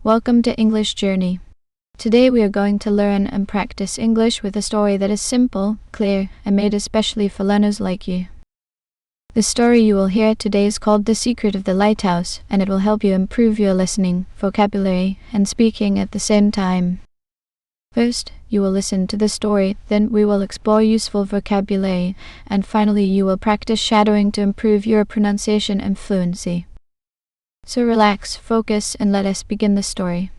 Welcome to English Journey. Today we are going to learn and practice English with a story that is simple, clear, and made especially for learners like you. The story you will hear today is called The Secret of the Lighthouse, and it will help you improve your listening, vocabulary, and speaking at the same time. First, you will listen to the story, then we will explore useful vocabulary, and finally you will practice shadowing to improve your pronunciation and fluency. So relax, focus, and let us begin the story.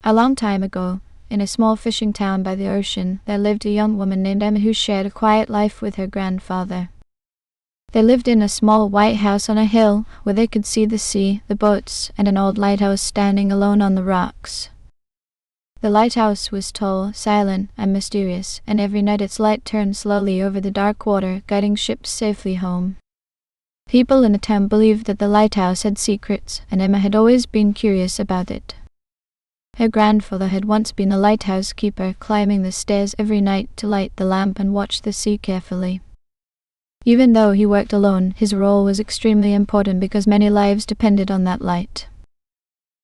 A long time ago, in a small fishing town by the ocean, there lived a young woman named Emma who shared a quiet life with her grandfather. They lived in a small white house on a hill where they could see the sea, the boats, and an old lighthouse standing alone on the rocks. The lighthouse was tall, silent, and mysterious, and every night its light turned slowly over the dark water, guiding ships safely home. People in the town believed that the lighthouse had secrets, and Emma had always been curious about it. Her grandfather had once been a lighthouse keeper, climbing the stairs every night to light the lamp and watch the sea carefully. Even though he worked alone, his role was extremely important because many lives depended on that light.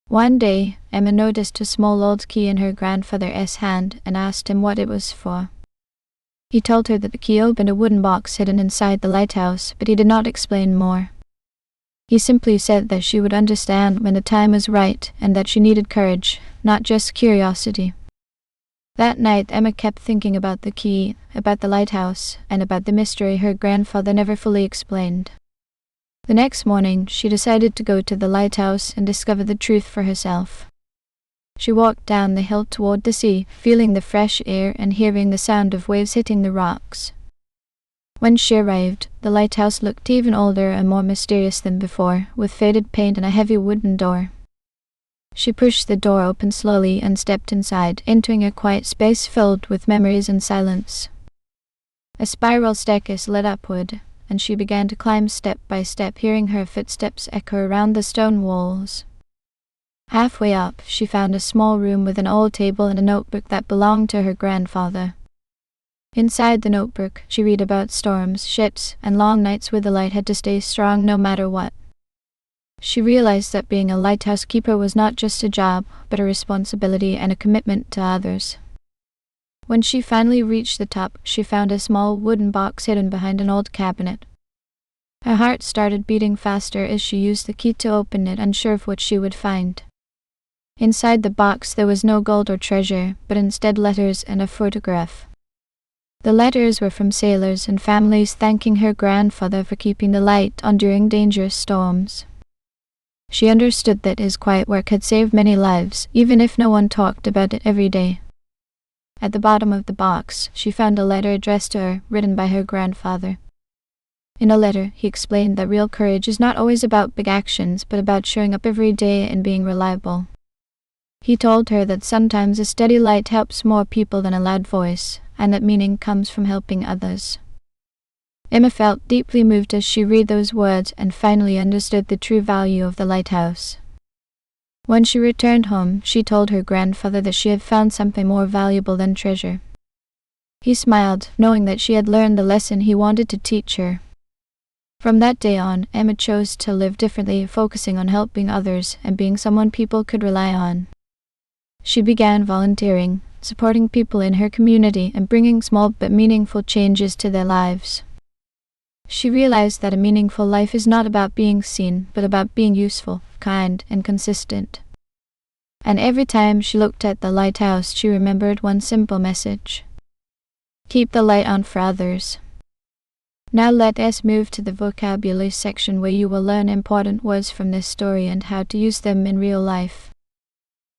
One day, Emma noticed a small old key in her grandfather's hand and asked him what it was for. He told her that the key opened a wooden box hidden inside the lighthouse, but he did not explain more. He simply said that she would understand when the time was right and that she needed courage, not just curiosity. That night, Emma kept thinking about the key, about the lighthouse, and about the mystery her grandfather never fully explained. The next morning, she decided to go to the lighthouse and discover the truth for herself. She walked down the hill toward the sea, feeling the fresh air and hearing the sound of waves hitting the rocks. When she arrived, the lighthouse looked even older and more mysterious than before, with faded paint and a heavy wooden door. She pushed the door open slowly and stepped inside, entering a quiet space filled with memories and silence. A spiral staircase led upward, and she began to climb step by step, hearing her footsteps echo around the stone walls. Halfway up, she found a small room with an old table and a notebook that belonged to her grandfather. Inside the notebook, she read about storms, ships, and long nights where the light had to stay strong no matter what. She realized that being a lighthouse keeper was not just a job, but a responsibility and a commitment to others. When she finally reached the top, she found a small wooden box hidden behind an old cabinet. Her heart started beating faster as she used the key to open it, unsure of what she would find. Inside the box there was no gold or treasure, but instead letters and a photograph. The letters were from sailors and families thanking her grandfather for keeping the light on during dangerous storms. She understood that his quiet work had saved many lives, even if no one talked about it every day. At the bottom of the box, she found a letter addressed to her, written by her grandfather. In a letter, he explained that real courage is not always about big actions, but about showing up every day and being reliable. He told her that sometimes a steady light helps more people than a loud voice, and that meaning comes from helping others. Emma felt deeply moved as she read those words and finally understood the true value of the lighthouse. When she returned home, she told her grandfather that she had found something more valuable than treasure. He smiled, knowing that she had learned the lesson he wanted to teach her. From that day on, Emma chose to live differently, focusing on helping others and being someone people could rely on. She began volunteering, supporting people in her community and bringing small but meaningful changes to their lives. She realized that a meaningful life is not about being seen, but about being useful, kind, and consistent. And every time she looked at the lighthouse, she remembered one simple message: keep the light on for others. Now let us move to the vocabulary section where you will learn important words from this story and how to use them in real life.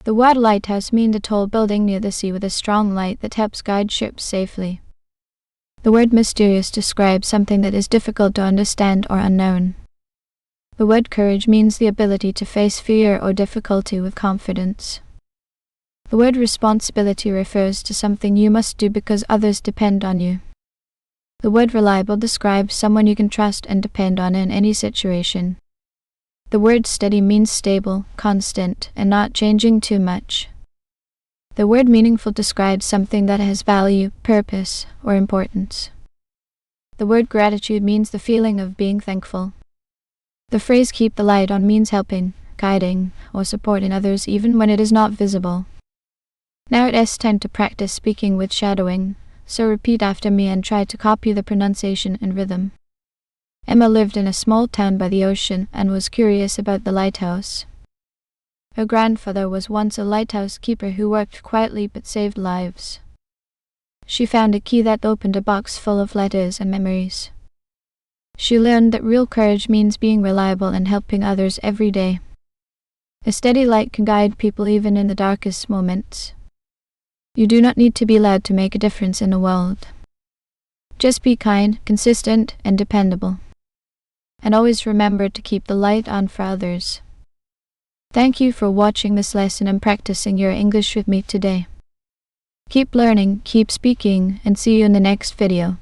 The word lighthouse means a tall building near the sea with a strong light that helps guide ships safely. The word mysterious describes something that is difficult to understand or unknown. The word courage means the ability to face fear or difficulty with confidence. The word responsibility refers to something you must do because others depend on you. The word reliable describes someone you can trust and depend on in any situation. The word steady means stable, constant, and not changing too much. The word meaningful describes something that has value, purpose, or importance. The word gratitude means the feeling of being thankful. The phrase keep the light on means helping, guiding or supporting others even when it is not visible. Now it's time to practice speaking with shadowing, so repeat after me and try to copy the pronunciation and rhythm. Emma lived in a small town by the ocean and was curious about the lighthouse. Her grandfather was once a lighthouse keeper who worked quietly but saved lives. She found a key that opened a box full of letters and memories. She learned that real courage means being reliable and helping others every day. A steady light can guide people even in the darkest moments. You do not need to be loud to make a difference in the world. Just be kind, consistent, and dependable. And always remember to keep the light on for others. Thank you for watching this lesson and practicing your English with me today. Keep learning, keep speaking, and see you in the next video.